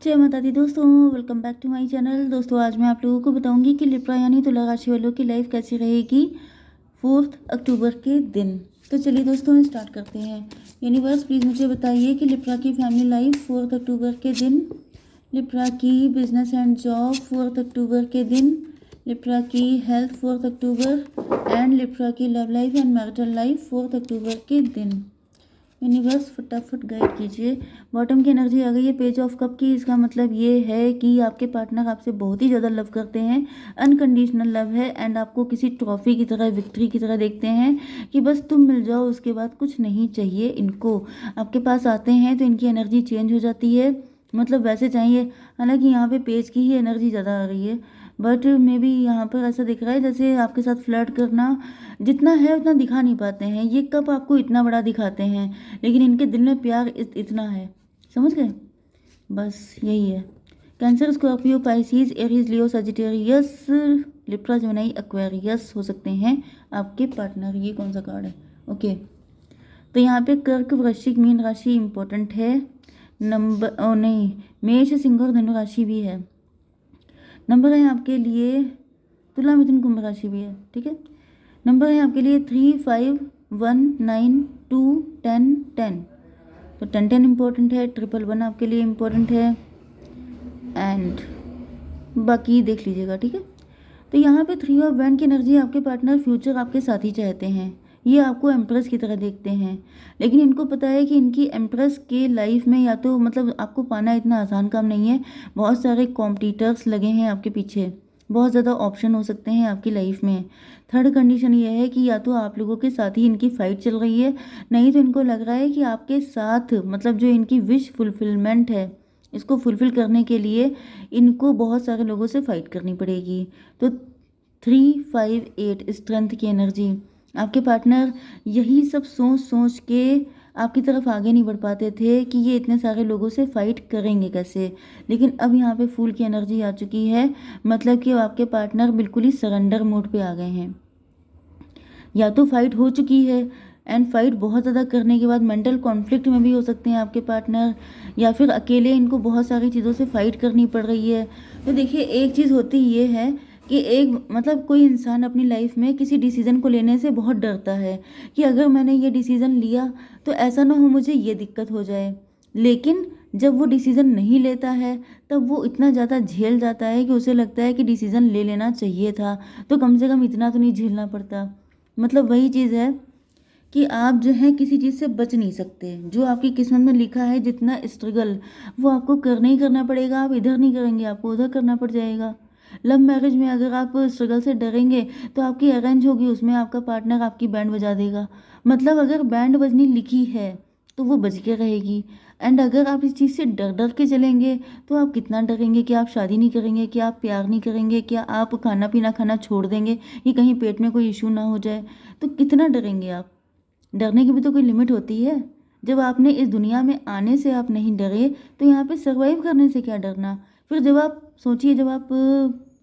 जय माता दी दोस्तों, welcome back to my channel. दोस्तों आज मैं आप लोगों को बताऊंगी कि लिब्रा यानी तुला राशि वालों की लाइफ कैसी रहेगी 4 अक्टूबर के दिन। तो चलिए दोस्तों स्टार्ट करते हैं। यूनिवर्स प्लीज़ मुझे बताइए कि लिब्रा की फैमिली लाइफ 4 अक्टूबर के दिन, लिब्रा की बिजनेस एंड जॉब 4 अक्टूबर के दिन, लिब्रा की हेल्थ 4 अक्टूबर एंड लिब्रा की love life and marital life 4 अक्टूबर के दिन। यूनिवर्स फटाफट गाइड कीजिए। बॉटम की एनर्जी आ गई है पेज ऑफ कप की। इसका मतलब ये है कि आपके पार्टनर आपसे बहुत ही ज़्यादा लव करते हैं, अनकंडीशनल लव है एंड आपको किसी ट्रॉफी की तरह, विक्ट्री की तरह देखते हैं कि बस तुम मिल जाओ, उसके बाद कुछ नहीं चाहिए इनको। आपके पास आते हैं तो इनकी एनर्जी चेंज हो जाती है, मतलब वैसे चाहिए। हालांकि यहाँ पे पेज की ही एनर्जी ज़्यादा आ रही है, बट मे बी यहाँ पर ऐसा दिख रहा है जैसे आपके साथ फ्लर्ट करना जितना है उतना दिखा नहीं पाते हैं। ये कब आपको इतना बड़ा दिखाते हैं, लेकिन इनके दिल में प्यार इतना है, समझ गए? बस यही है। कैंसर, स्कॉर्पियो, पाइसिस, एरीज, लियो, सजिटेरियस, लिब्रा, जेमिनी, एक्वेरियस हो सकते हैं आपके पार्टनर। ये कौन सा कार्ड है? ओके, तो यहाँ पे कर्क, वृश्चिक, मीन राशि इंपॉर्टेंट है। नंबर नहीं, मेष, सिंह और धनु राशि भी है। नंबर है आपके लिए तुला, मिथुन, कुंभ राशि भी है, ठीक है। नंबर है आपके लिए 3, 5, 1, 9, 2, 10, 10। तो 10 इम्पोर्टेंट है, 111 आपके लिए इम्पोर्टेंट है एंड बाकी देख लीजिएगा, ठीक है। तो यहाँ पे 3 ऑफ वैंड की एनर्जी, आपके पार्टनर फ्यूचर आपके साथ ही चाहते हैं। ये आपको एम्प्रेस की तरह देखते हैं, लेकिन इनको पता है कि इनकी एम्प्रेस के लाइफ में या तो मतलब आपको पाना इतना आसान काम नहीं है। बहुत सारे कॉम्पिटिटर्स लगे हैं आपके पीछे, बहुत ज़्यादा ऑप्शन हो सकते हैं आपकी लाइफ में। थर्ड कंडीशन ये है कि या तो आप लोगों के साथ ही इनकी फाइट चल रही है, नहीं तो इनको लग रहा है कि आपके साथ मतलब जो इनकी विश फुलफिलमेंट है, इसको फुलफिल करने के लिए इनको बहुत सारे लोगों से फाइट करनी पड़ेगी। तो 3, 5, 8 स्ट्रेंथ की एनर्जी, आपके पार्टनर यही सब सोच सोच के आपकी तरफ आगे नहीं बढ़ पाते थे कि ये इतने सारे लोगों से फाइट करेंगे कैसे, लेकिन अब यहाँ पे फूल की एनर्जी आ चुकी है। मतलब कि आपके पार्टनर बिल्कुल ही सरेंडर मोड पे आ गए हैं। या तो फाइट हो चुकी है एंड फाइट बहुत ज़्यादा करने के बाद मेंटल कॉन्फ्लिक्ट में भी हो सकते हैं आपके पार्टनर, या फिर अकेले इनको बहुत सारी चीज़ों से फाइट करनी पड़ रही है। तो देखिए, एक चीज़ होती ये है कि एक मतलब कोई इंसान अपनी लाइफ में किसी डिसीज़न को लेने से बहुत डरता है कि अगर मैंने ये डिसीज़न लिया तो ऐसा ना हो मुझे ये दिक्कत हो जाए। लेकिन जब वो डिसीज़न नहीं लेता है तब वो इतना ज़्यादा झेल जाता है कि उसे लगता है कि डिसीज़न ले लेना चाहिए था, तो कम से कम इतना तो नहीं झेलना पड़ता। मतलब वही चीज़ है कि आप जो है किसी चीज़ से बच नहीं सकते। जो आपकी किस्मत में लिखा है, जितना स्ट्रगल वो आपको करना ही करना पड़ेगा। आप इधर नहीं करेंगे, आपको उधर करना पड़ जाएगा। लव मैरिज में अगर आप स्ट्रगल से डरेंगे तो आपकी अरेंज होगी, उसमें आपका पार्टनर आपकी बैंड बजा देगा। मतलब अगर बैंड बजनी लिखी है तो वो बज के रहेगी। एंड अगर आप इस चीज़ से डर डर के चलेंगे तो आप कितना डरेंगे कि आप शादी नहीं करेंगे, क्या आप प्यार नहीं करेंगे, क्या आप खाना पीना खाना छोड़ देंगे कि कहीं पेट में कोई इशू ना हो जाए। तो कितना डरेंगे आप? डरने की भी तो कोई लिमिट होती है। जब आपने इस दुनिया में आने से आप नहीं डरे तो यहाँ पे सरवाइव करने से क्या डरना। फिर जब आप सोचिए, जब आप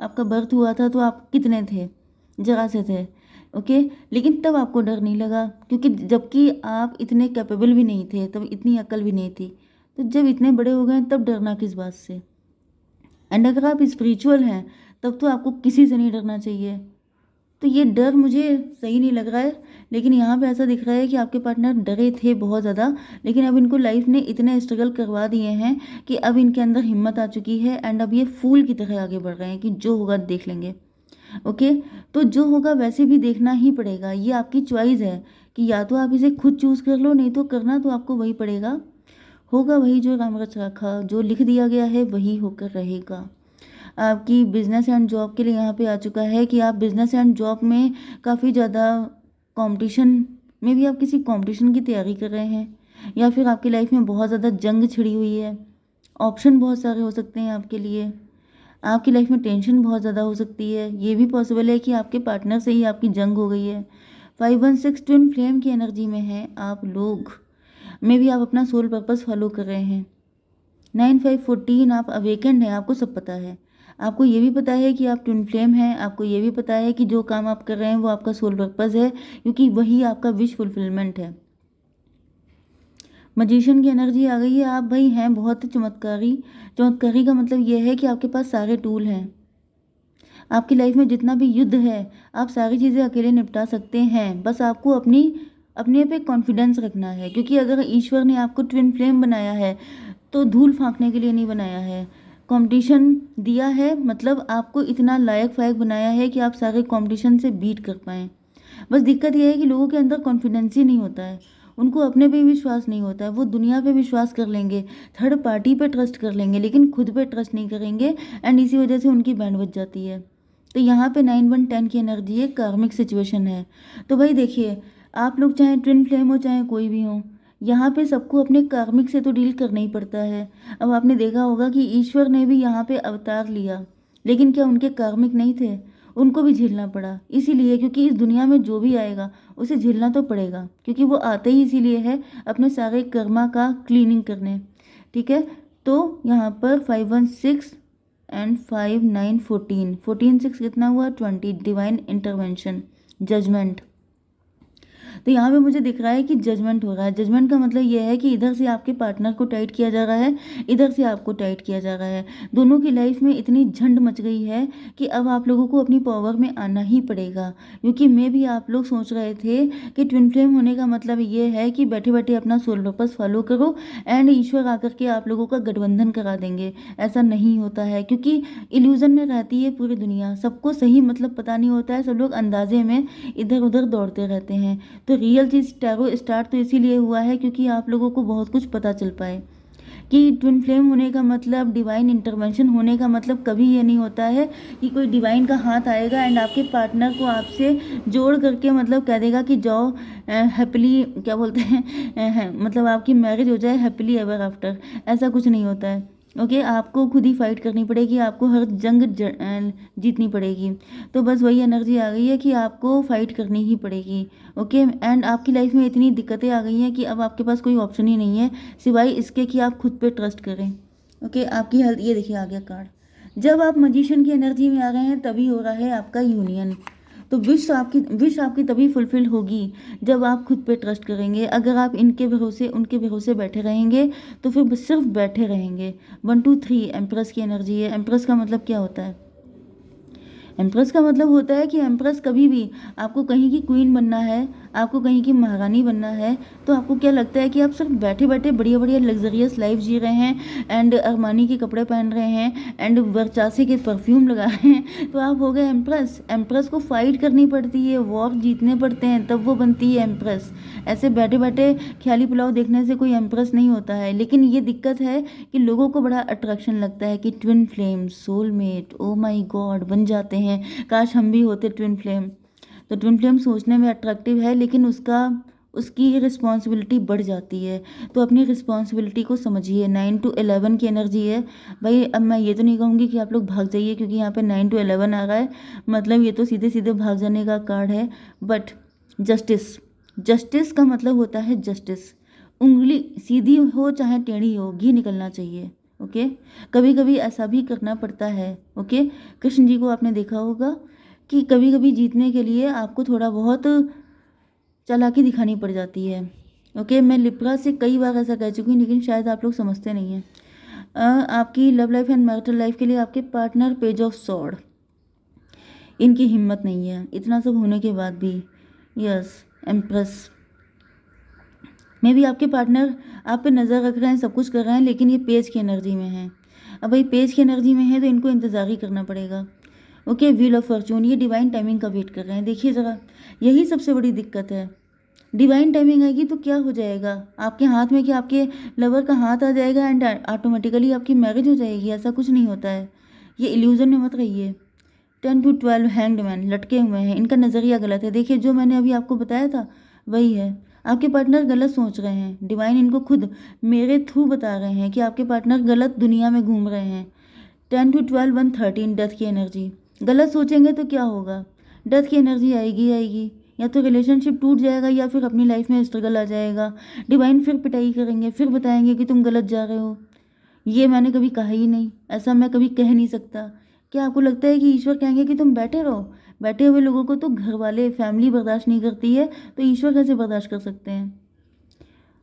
आपका बर्थ हुआ था तो आप कितने थे? जरा से थे, ओके। लेकिन तब आपको डर नहीं लगा क्योंकि जबकि आप इतने कैपेबल भी नहीं थे, तब इतनी अकल भी नहीं थी। तो जब इतने बड़े हो गए तब डरना किस बात से? एंड अगर आप स्पिरिचुअल हैं तब तो आपको किसी से नहीं डरना चाहिए। तो ये डर मुझे सही नहीं लग रहा है, लेकिन यहाँ पे ऐसा दिख रहा है कि आपके पार्टनर डरे थे बहुत ज़्यादा, लेकिन अब इनको लाइफ ने इतने स्ट्रगल करवा दिए हैं कि अब इनके अंदर हिम्मत आ चुकी है एंड अब ये फूल की तरह आगे बढ़ रहे हैं कि जो होगा देख लेंगे। ओके, तो जो होगा वैसे भी देखना ही पड़ेगा। ये आपकी चॉइस है कि या तो आप इसे खुद चूज़ कर लो, नहीं तो करना तो आपको वही पड़ेगा। होगा वही जो राम रच रखा, जो लिख दिया गया है वही होकर रहेगा। आपकी बिजनेस एंड जॉब के लिए यहाँ पे आ चुका है कि आप बिजनेस एंड जॉब में काफ़ी ज़्यादा कंपटीशन में भी, आप किसी कंपटीशन की तैयारी कर रहे हैं, या फिर आपकी लाइफ में बहुत ज़्यादा जंग छिड़ी हुई है। ऑप्शन बहुत सारे हो सकते हैं आपके लिए। आपकी लाइफ में टेंशन बहुत ज़्यादा हो सकती है। ये भी पॉसिबल है कि आपके पार्टनर से ही आपकी जंग हो गई है। 516 ट्विन फ्लेम की एनर्जी में है आप लोग, में भी आप अपना सोल पर्पस फॉलो कर रहे हैं। 9514 आप अवेकेंड हैं, आपको सब पता है। आपको ये भी पता है कि आप ट्विन फ्लेम हैं, आपको ये भी पता है कि जो काम आप कर रहे हैं वो आपका सोल पर्पस है, क्योंकि वही आपका विश फुलफिलमेंट है। मजिशियन की एनर्जी आ गई है। आप भाई हैं बहुत चमत्कारी। चमत्कारी का मतलब ये है कि आपके पास सारे टूल हैं। आपकी लाइफ में जितना भी युद्ध है आप सारी चीज़ें अकेले निपटा सकते हैं। बस आपको अपने पे कॉन्फिडेंस रखना है, क्योंकि अगर ईश्वर ने आपको ट्विन फ्लेम बनाया है तो धूल फाँकने के लिए नहीं बनाया है। कंपटीशन दिया है मतलब आपको इतना लायक फायक बनाया है कि आप सारे कंपटीशन से बीट कर पाएँ। बस दिक्कत ये है कि लोगों के अंदर कॉन्फिडेंस ही नहीं होता है। उनको अपने पे विश्वास नहीं होता है। वो दुनिया पे विश्वास कर लेंगे, थर्ड पार्टी पे ट्रस्ट कर लेंगे, लेकिन खुद पे ट्रस्ट नहीं करेंगे एंड इसी वजह से उनकी बैंड बज जाती है। तो यहाँ पे 9-1-10 की एनर्जी है, कार्मिक सिचुएशन है। तो भाई देखिए, आप लोग चाहे ट्विन फ्लेम हो चाहे कोई भी हो, यहाँ पे सबको अपने कार्मिक से तो डील करना ही पड़ता है। अब आपने देखा होगा कि ईश्वर ने भी यहाँ पे अवतार लिया, लेकिन क्या उनके कार्मिक नहीं थे? उनको भी झेलना पड़ा। इसीलिए क्योंकि इस दुनिया में जो भी आएगा उसे झेलना तो पड़ेगा, क्योंकि वो आते ही इसीलिए है अपने सारे कर्मा का क्लीनिंग करने। ठीक है, तो यहाँ पर 5-1-6 एंड 5-9-14, 14-6 कितना हुआ? 20। Divine intervention, judgment. तो यहाँ पे मुझे दिख रहा है कि जजमेंट हो रहा है। जजमेंट का मतलब ये है कि इधर से आपके पार्टनर को टाइट किया जा रहा है, इधर से आपको टाइट किया जा रहा है। दोनों की लाइफ में इतनी झंड मच गई है कि अब आप लोगों को अपनी पावर में आना ही पड़ेगा। क्योंकि मैं भी आप लोग सोच रहे थे कि ट्विन फ्लेम होने का मतलब ये है कि बैठे बैठे अपना सोल पर्पस फॉलो करो एंड ईश्वर आकर के आप लोगों का गठबंधन करा देंगे। ऐसा नहीं होता है, क्योंकि इल्यूजन में रहती है पूरी दुनिया। सबको सही मतलब पता नहीं होता है, सब लोग अंदाजे में इधर उधर दौड़ते रहते हैं। तो रियल चीज़ टैरो स्टार्ट तो इसीलिए हुआ है क्योंकि आप लोगों को बहुत कुछ पता चल पाए कि ट्विन फ्लेम होने का मतलब, डिवाइन इंटरवेंशन होने का मतलब कभी ये नहीं होता है कि कोई डिवाइन का हाथ आएगा एंड आपके पार्टनर को आपसे जोड़ करके मतलब कह देगा कि जाओ हैप्पीली, क्या बोलते हैं, मतलब आपकी मैरिज हो जाए हैप्पीली एवर आफ्टर। ऐसा कुछ नहीं होता है। ओके, आपको खुद ही फाइट करनी पड़ेगी, आपको हर जंग जीतनी पड़ेगी। तो बस वही एनर्जी आ गई है कि आपको फाइट करनी ही पड़ेगी। ओके, एंड आपकी लाइफ में इतनी दिक्कतें आ गई हैं कि अब आपके पास कोई ऑप्शन ही नहीं है सिवाय इसके कि आप खुद पे ट्रस्ट करें। ओके, आपकी हेल्थ, ये देखिए आ गया कार्ड। जब आप मजिशियन की एनर्जी में आ रहे हैं तभी हो रहा है आपका यूनियन। तो विश आपकी तभी फुलफिल होगी जब आप खुद पे ट्रस्ट करेंगे। अगर आप इनके भरोसे उनके भरोसे बैठे रहेंगे तो फिर बस सिर्फ बैठे रहेंगे। 1-2-3 एम्प्रेस की एनर्जी है। एम्प्रेस का मतलब क्या होता है? एम्प्रेस का मतलब होता है कि एम्प्रेस कभी भी आपको कहीं की क्वीन बनना है, आपको कहीं की महारानी बनना है, तो आपको क्या लगता है कि आप सिर्फ बैठे बैठे बढ़िया बढ़िया लग्जरियस लाइफ जी रहे हैं एंड अरमानी के कपड़े पहन रहे हैं एंड वर्चासे के परफ्यूम लगा रहे हैं, तो आप हो गए एम्प्रेस। एम्प्रेस को फाइट करनी पड़ती है, वॉर जीतने पड़ते हैं, तब वो बनती है एम्प्रेस। ऐसे बैठे बैठे ख्याली पुलाव देखने से कोई एम्प्रेस नहीं होता है। लेकिन ये दिक्कत है कि लोगों को बड़ा अट्रैक्शन लगता है कि twin flame, soulmate, oh my God बन जाते हैं, काश हम भी होते ट्विन फ्लेम। तो ट्विन फ्लेम सोचने में अट्रैक्टिव है, लेकिन उसकी रिस्पॉन्सिबिलिटी बढ़ जाती है। तो अपनी रिस्पॉन्सिबिलिटी को समझिए। 9-11 की एनर्जी है भाई। अब मैं ये तो नहीं कहूँगी कि आप लोग भाग जाइए, क्योंकि यहाँ पे 9-11 आ रहा है, मतलब ये तो सीधे सीधे भाग जाने का कार्ड है। बट जस्टिस, जस्टिस का मतलब होता है जस्टिस। उंगली सीधी हो चाहे टेढ़ी हो, घी निकलना चाहिए। ओके, कभी कभी ऐसा भी करना पड़ता है। ओके, कृष्ण जी को आपने देखा होगा कि कभी कभी जीतने के लिए आपको थोड़ा बहुत चालाकी दिखानी पड़ जाती है। ओके, मैं लिब्रा से कई बार ऐसा कह चुकी हूँ, लेकिन शायद आप लोग समझते नहीं हैं। आपकी love life and marital life के लिए आपके पार्टनर पेज ऑफ सॉर्ड, इनकी हिम्मत नहीं है इतना सब होने के बाद भी। यस, एम्प्रेस में भी आपके पार्टनर आप पे नज़र रख रहे हैं, सब कुछ कर रहे हैं, लेकिन ये पेज की एनर्जी में है। अब भाई पेज की एनर्जी में है तो इनको इंतज़ार ही करना पड़ेगा। ओके, व्हील ऑफ फॉर्चून, ये डिवाइन टाइमिंग का वेट कर रहे हैं। देखिए ज़रा, यही सबसे बड़ी दिक्कत है। डिवाइन टाइमिंग आएगी तो क्या हो जाएगा आपके हाथ में, कि आपके लवर का हाथ आ जाएगा एंड ऑटोमेटिकली आपकी मैरिज हो जाएगी। ऐसा कुछ नहीं होता है, ये इल्यूजन में मत रहिए। 10-12 हैंग्ड मैन लटके हुए हैं, इनका नज़रिया गलत है। देखिए, जो मैंने अभी आपको बताया था वही है। आपके पार्टनर गलत सोच रहे हैं, डिवाइन इनको खुद मेरे थ्रू बता रहे हैं कि आपके पार्टनर गलत दुनिया में घूम रहे हैं। 10-12-1-13 डेथ की एनर्जी। गलत सोचेंगे तो क्या होगा? डेथ की एनर्जी आएगी आएगी, या तो रिलेशनशिप टूट जाएगा या फिर अपनी लाइफ में स्ट्रगल आ जाएगा। डिवाइन फिर पिटाई करेंगे, फिर बताएंगे कि तुम गलत जा रहे हो। ये मैंने कभी कहा ही नहीं, ऐसा मैं कभी कह नहीं सकता। क्या आपको लगता है कि ईश्वर कहेंगे कि तुम बैठे रहो? बैठे हुए लोगों को तो घर वाले, फैमिली बर्दाश्त नहीं करती है, तो ईश्वर कैसे बर्दाश्त कर सकते हैं?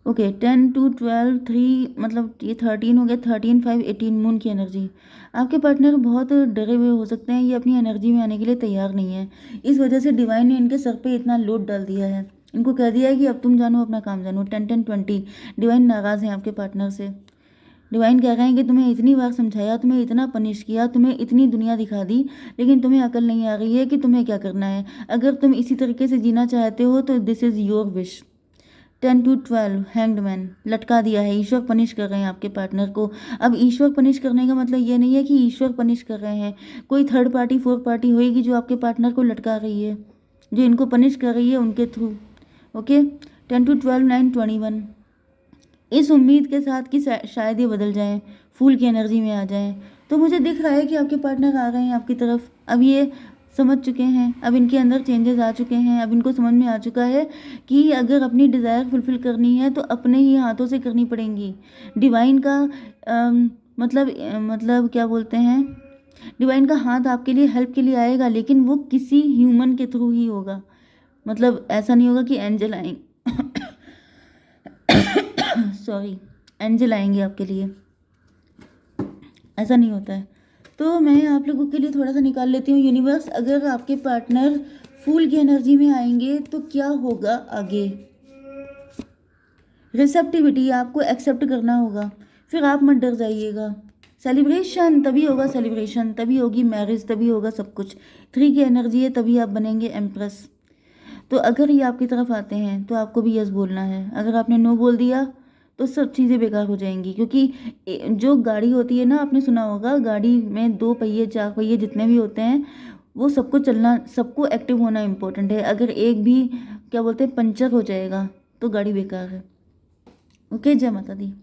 ओके 10 to 12 3 मतलब ये 13 हो गया, 13 5 18 मून की एनर्जी। आपके पार्टनर बहुत डरे हुए हो सकते हैं, ये अपनी एनर्जी में आने के लिए तैयार नहीं है। इस वजह से डिवाइन ने इनके सर पे इतना लोड डाल दिया है, इनको कह दिया है कि अब तुम जानो अपना काम जानो। 10 10 20 डिवाइन नाराज़ हैं आपके पार्टनर से। डिवाइन कह रहे हैं कि तुम्हें इतनी बार समझाया, तुम्हें इतना पनिश किया, तुम्हें इतनी दुनिया दिखा दी, लेकिन तुम्हें अकल नहीं आ रही है कि तुम्हें क्या करना है। अगर तुम इसी तरीके से जीना चाहते हो तो this is your wish. 10 to 12 hanged man लटका दिया है। ईश्वर पनिश कर रहे हैं आपके पार्टनर को। अब ईश्वर पनिश करने का मतलब ये नहीं है कि ईश्वर पनिश कर रहे हैं, कोई थर्ड पार्टी फोर्थ पार्टी होएगी जो आपके पार्टनर को लटका रही है, जो इनको पनिश कर रही है उनके थ्रू। ओके 10 to 12 9 21 इस उम्मीद के साथ कि शायद ये बदल जाएं, फूल की एनर्जी में आ जाएं। तो मुझे दिख रहा है कि आपके पार्टनर आ रहे हैं आपकी तरफ। अब ये समझ चुके हैं, अब इनके अंदर चेंजेस आ चुके हैं, अब इनको समझ में आ चुका है कि अगर अपनी डिज़ायर फुलफ़िल करनी है तो अपने ही हाथों से करनी पड़ेंगी। डिवाइन का मतलब क्या बोलते हैं, डिवाइन का हाथ आपके लिए हेल्प के लिए आएगा, लेकिन वो किसी ह्यूमन के थ्रू ही होगा। मतलब ऐसा नहीं होगा कि एंजल आएंगे सॉरी एंजल आएंगे आपके लिए, ऐसा नहीं होता है। तो मैं आप लोगों के लिए थोड़ा सा निकाल लेती हूँ। यूनिवर्स, अगर आपके पार्टनर फूल की एनर्जी में आएंगे तो क्या होगा आगे। रिसेप्टिविटी, आपको एक्सेप्ट करना होगा, फिर आप मत डर जाइएगा। सेलिब्रेशन तभी होगा, सेलिब्रेशन तभी होगी, मैरिज तभी होगा, सब कुछ 3 की एनर्जी है, तभी आप बनेंगे एम्प्रेस। तो अगर ये आपकी तरफ आते हैं तो आपको भी यस बोलना है। अगर आपने नो बोल दिया तो सब चीज़ें बेकार हो जाएंगी, क्योंकि जो गाड़ी होती है ना, आपने सुना होगा गाड़ी में 2 पहिए 4 पहिए जितने भी होते हैं, वो सबको चलना, सबको एक्टिव होना इम्पोर्टेंट है। अगर एक भी क्या बोलते हैं पंचर हो जाएगा तो गाड़ी बेकार है। ओके, जय माता दी।